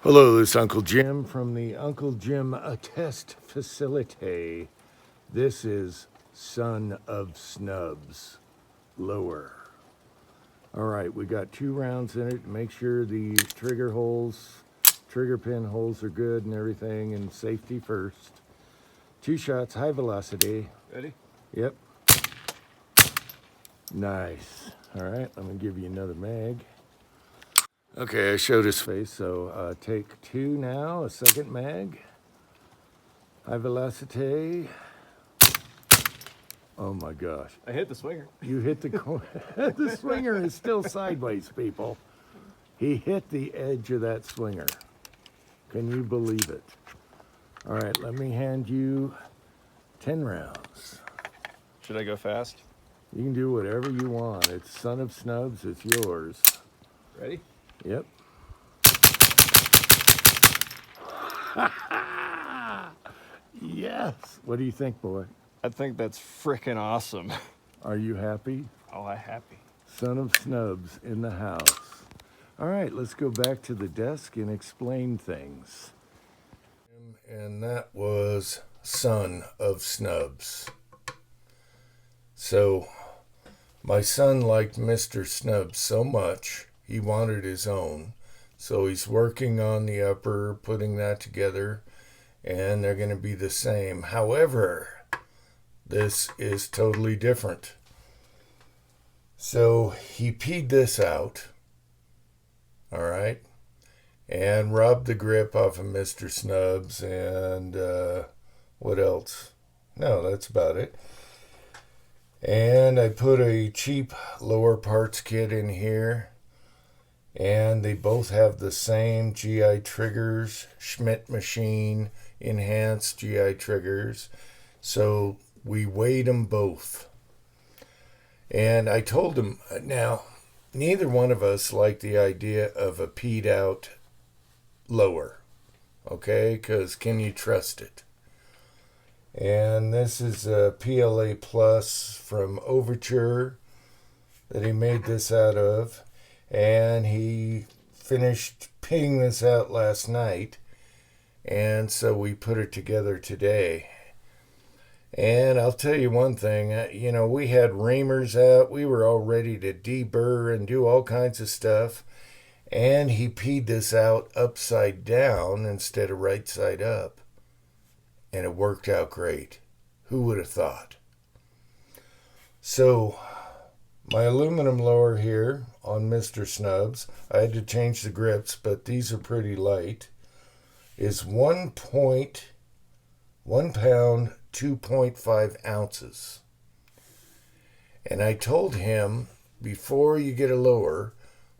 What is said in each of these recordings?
Hello, this is Uncle Jim from the Uncle Jim Test Facility. This is Son of Snubs, lower. All right, we got 2 rounds in it. Make sure the trigger pin holes are good and everything, and safety first. 2 shots, high velocity. Ready? Yep. Nice. All right, I'm gonna give you another mag. Okay, I showed his face, so take 2 now, a second mag. High velocity. Oh my gosh. I hit the swinger. You hit the corner. The swinger is still sideways, people. He hit the edge of that swinger. Can you believe it? All right, let me hand you 10 rounds. Should I go fast? You can do whatever you want. It's Son of Snubs, it's yours. Ready? Yep. Yes. What do you think, boy? I think that's frickin' awesome. Are you happy? Oh, I'm happy. Son of Snubs in the house. All right, let's go back to the desk and explain things. And that was Son of Snubs. So, my son liked Mr. Snubs so much, he wanted his own. So he's working on the upper, putting that together, and they're going to be the same. However, this is totally different. So he peed this out, all right, and rubbed the grip off of Mr. Snubs, and what else? No, that's about it. And I put a cheap lower parts kit in here, and they both have the same GI triggers, Schmidt machine enhanced GI triggers. So we weighed them both. And I told him, now, neither one of us like the idea of a peed out lower, okay? Because can you trust it? And this is a PLA Plus from Overture that he made this out of. And he finished peeing this out last night. And so we put it together today. And I'll tell you one thing, we had reamers out. We were all ready to deburr and do all kinds of stuff. And he peed this out upside down instead of right side up. And it worked out great. Who would have thought? So, my aluminum lower here on Mr. Snubs, I had to change the grips, but these are pretty light, is 1 pound, 2.5 ounces. And I told him, before you get a lower,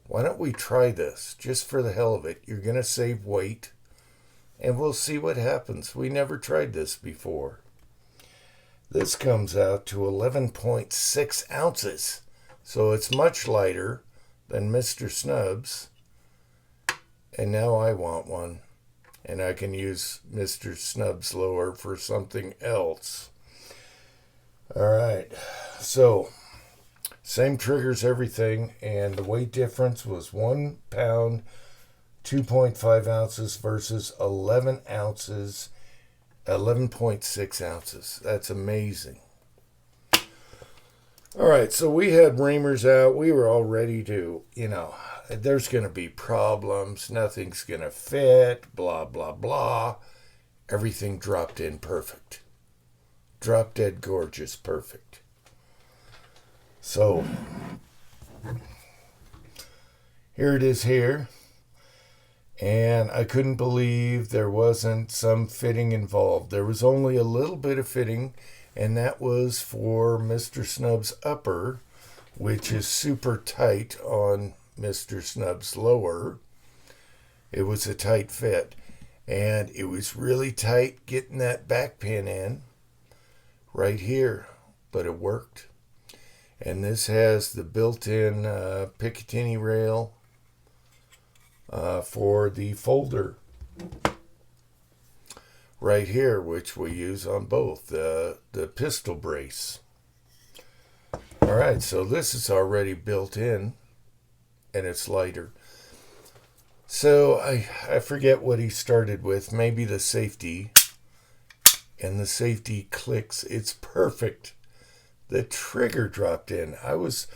why don't we try this, just for the hell of it. You're going to save weight, and we'll see what happens. We never tried this before. This comes out to 11.6 ounces. So it's much lighter than Mr. Snubs. And now I want one. And I can use Mr. Snubs lower for something else. All right. So, same triggers, everything. And the weight difference was 1 pound, 2.5 ounces versus 11 ounces, 11.6 ounces. That's amazing. All right, so we had reamers out. We were all ready to, there's going to be problems. Nothing's going to fit, blah, blah, blah. Everything dropped in perfect. Drop dead gorgeous, perfect. So, here it is here. And I couldn't believe there wasn't some fitting involved. There was only a little bit of fitting, and that was for Mr. Snubs' upper, which is super tight on Mr. Snubs' lower. It was a tight fit, and it was really tight getting that back pin in right here, but it worked. And this has the built-in Picatinny rail for the folder right here, which we use on both the pistol brace. All right, so this is already built in, and it's lighter. So I forget what he started with. Maybe the safety. And the safety clicks. It's perfect. The trigger dropped in. I was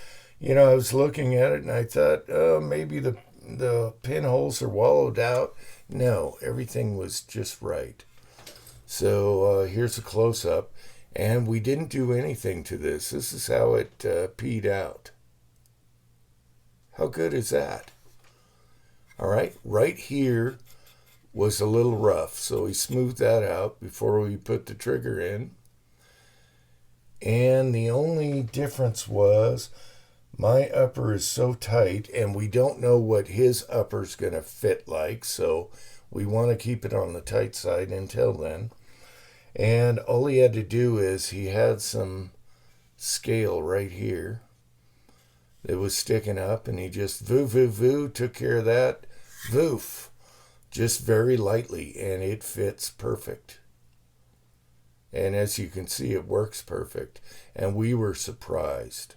looking at it and I thought, oh, maybe the pinholes are wallowed out. No, everything was just right. So here's a close up. And we didn't do anything to this. This is how it peed out. How good is that? All right here was a little rough, so we smoothed that out before we put the trigger in. And the only difference was my upper is so tight, and we don't know what his upper's going to fit like, so we want to keep it on the tight side until then. And all he had to do is he had some scale right here that was sticking up, and he just took care of that. Voof. Just very lightly, and it fits perfect. And as you can see, it works perfect. And we were surprised.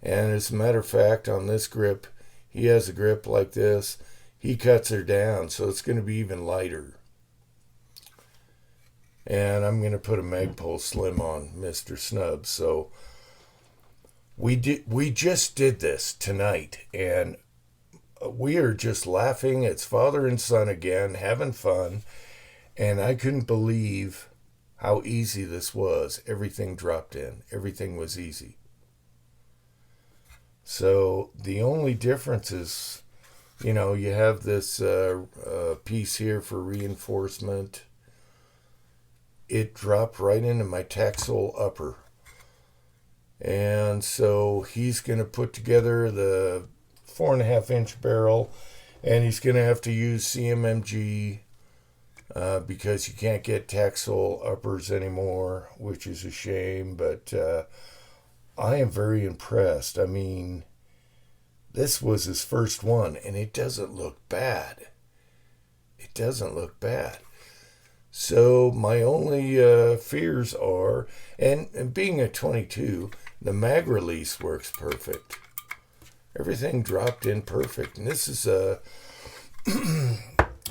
And as a matter of fact, on this grip, he has a grip like this. He cuts her down, so it's going to be even lighter. And I'm going to put a Magpul Slim on Mr. Snubs. So we just did this tonight, and we are just laughing. It's father and son again, having fun. And I couldn't believe how easy this was. Everything dropped in. Everything was easy. So the only difference is, you have this piece here for reinforcement. It dropped right into my Taxol upper. And so he's going to put together the 4.5-inch barrel, and he's going to have to use CMMG because you can't get Taxol uppers anymore, which is a shame, but I am very impressed. I mean, this was his first one, and it doesn't look bad. It doesn't look bad. So my only fears are, and being a 22, the mag release works perfect. Everything dropped in perfect. And this is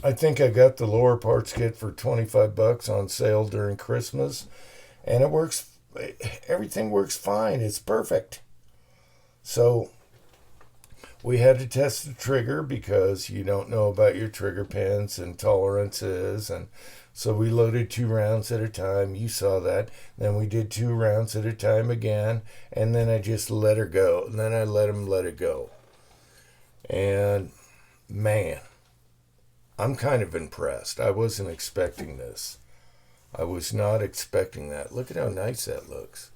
I think I got the lower parts kit for $25 on sale during Christmas. And it works, everything works fine. It's perfect. So we had to test the trigger because you don't know about your trigger pins and tolerances. And so we loaded 2 rounds at a time. You saw that. Then we did 2 rounds at a time again. And then I just let her go. And then I let him let it go. And man, I'm kind of impressed. I wasn't expecting this. I was not expecting that. Look at how nice that looks.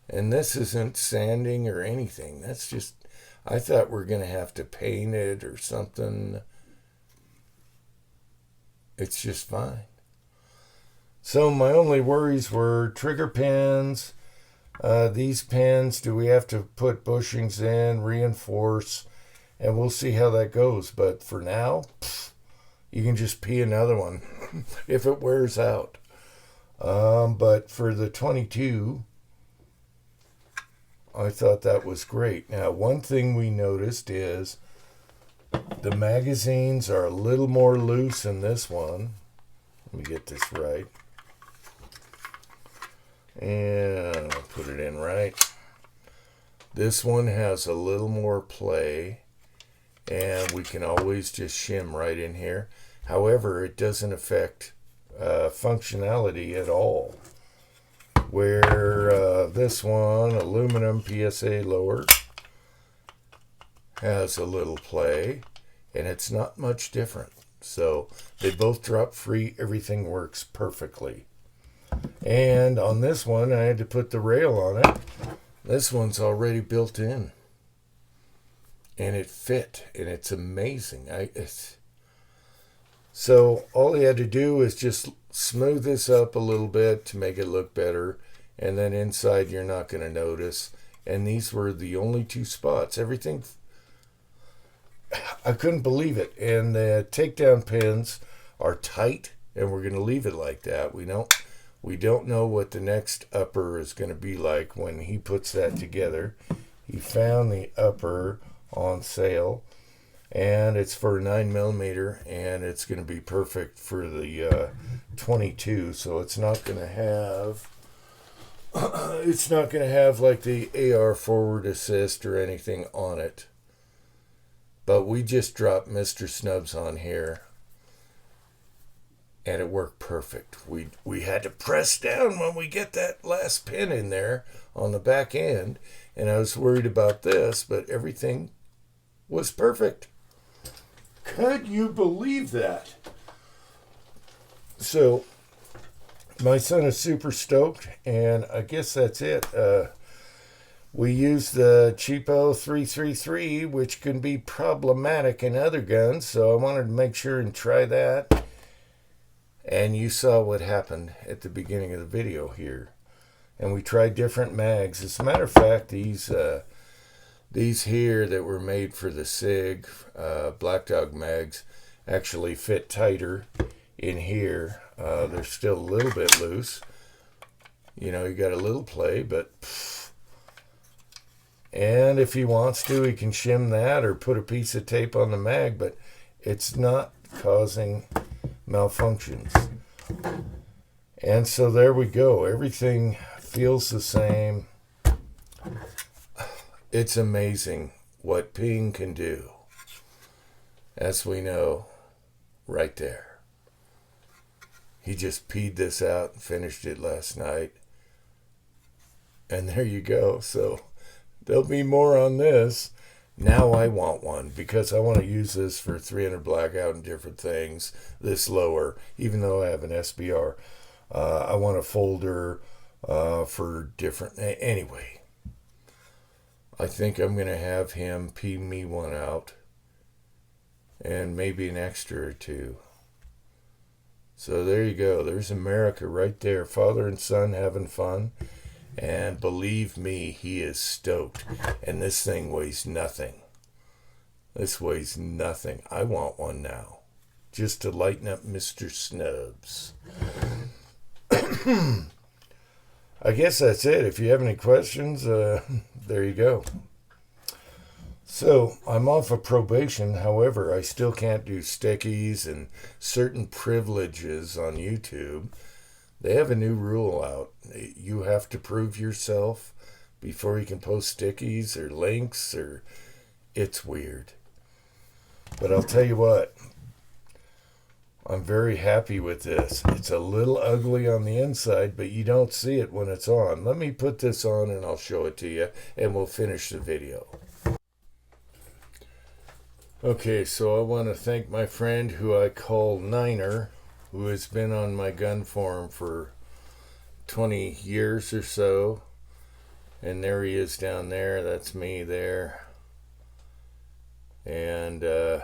And this isn't sanding or anything. That's just, I thought we're going to have to paint it or something. It's just fine. So my only worries were trigger pins. These pins, do we have to put bushings in, reinforce? And we'll see how that goes. But for now, you can just pee another one if it wears out. But for the 22, I thought that was great. Now, one thing we noticed is the magazines are a little more loose in this one. Let me get this right. And I'll put it in right. This one has a little more play. And we can always just shim right in here. However, it doesn't affect functionality at all. Where this one, aluminum PSA lower, has a little play, and it's not much different. So they both drop free. Everything works perfectly. And on this one, I had to put the rail on it. This one's already built in. And it fit, and it's amazing. So all he had to do is just smooth this up a little bit to make it look better. And then inside, you're not going to notice. And these were the only 2 spots. Everything, I couldn't believe it. And the takedown pins are tight, and we're going to leave it like that. We don't know what the next upper is going to be like when he puts that together. He found the upper on sale. and it's for a 9mm, and it's going to be perfect for the 22. So it's not going to have like the AR forward assist or anything on it. But we just dropped Mr. Snubs on here, and it worked perfect. We had to press down when we get that last pin in there on the back end, and I was worried about this, but everything was perfect. Could you believe that? So my son is super stoked, and I guess that's it. We use the cheapo 333, which can be problematic in other guns, so I wanted to make sure and try that. And you saw what happened at the beginning of the video here. And we tried different mags. As a matter of fact, these here that were made for the SIG Black Dog mags actually fit tighter in here. They're still a little bit loose. You know, you got a little play, but... And if he wants to, he can shim that or put a piece of tape on the mag, but it's not causing malfunctions. And so there we go. Everything feels the same. It's amazing what Ping can do, as we know, right there. He just peed this out and finished it last night. And there you go. So there'll be more on this. Now I want one because I want to use this for 300 blackout and different things. This lower, even though I have an SBR. I want a folder for different... Anyway, I think I'm going to have him pee me one out. And maybe an extra or two. So there you go. There's America right there. Father and son having fun. And believe me, he is stoked. And this thing weighs nothing. This weighs nothing. I want one now. Just to lighten up Mr. Snubs. I guess that's it. If you have any questions, there you go. So, I'm off of probation. However, I still can't do stickies and certain privileges on YouTube. They have a new rule out. You have to prove yourself before you can post stickies or links, or it's weird. But I'll tell you what, I'm very happy with this. It's a little ugly on the inside, but you don't see it when it's on. Let me put this on and I'll show it to you, and we'll finish the video. Okay, so I want to thank my friend who I call Niner, who has been on my gun forum for 20 years or so. And there he is down there. That's me there. And I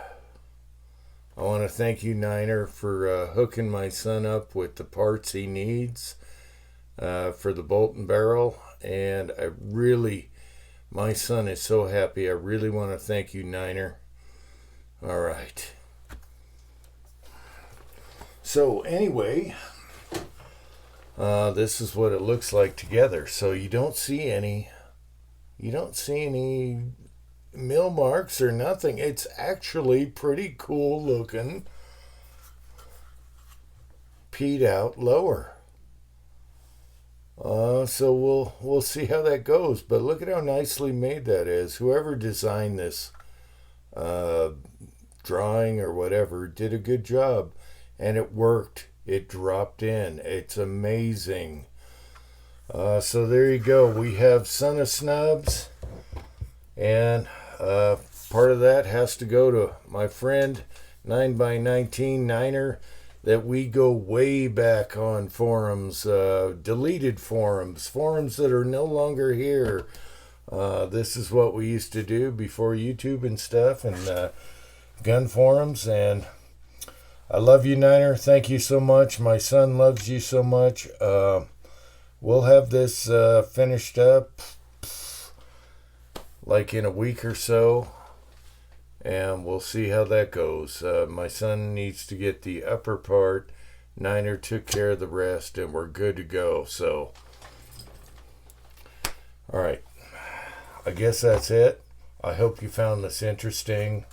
want to thank you, Niner, for hooking my son up with the parts he needs for the bolt and barrel. And my son is so happy. I really want to thank you, Niner. All right. So anyway, this is what it looks like together. So you don't see any mill marks or nothing. It's actually pretty cool looking peed out lower. So we'll see how that goes. But look at how nicely made that is. Whoever designed this drawing or whatever did a good job. And it worked. It dropped in. It's amazing. So there you go. We have Son of Snubs. And part of that has to go to my friend 9x19 Niner, that we go way back on forums, deleted forums that are no longer here. This is what we used to do before YouTube and stuff, and gun forums. And I love you, Niner. Thank you so much. My son loves you so much. We'll have this finished up like in a week or so, and we'll see how that goes. My son needs to get the upper part. Niner took care of the rest, and we're good to go. So, all right. I guess that's it. I hope you found this interesting.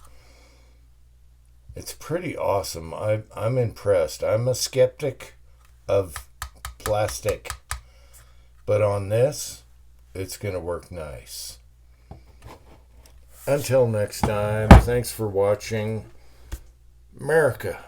It's pretty awesome. I'm impressed. I'm a skeptic of plastic, but on this, it's going to work nice. Until next time, thanks for watching. America.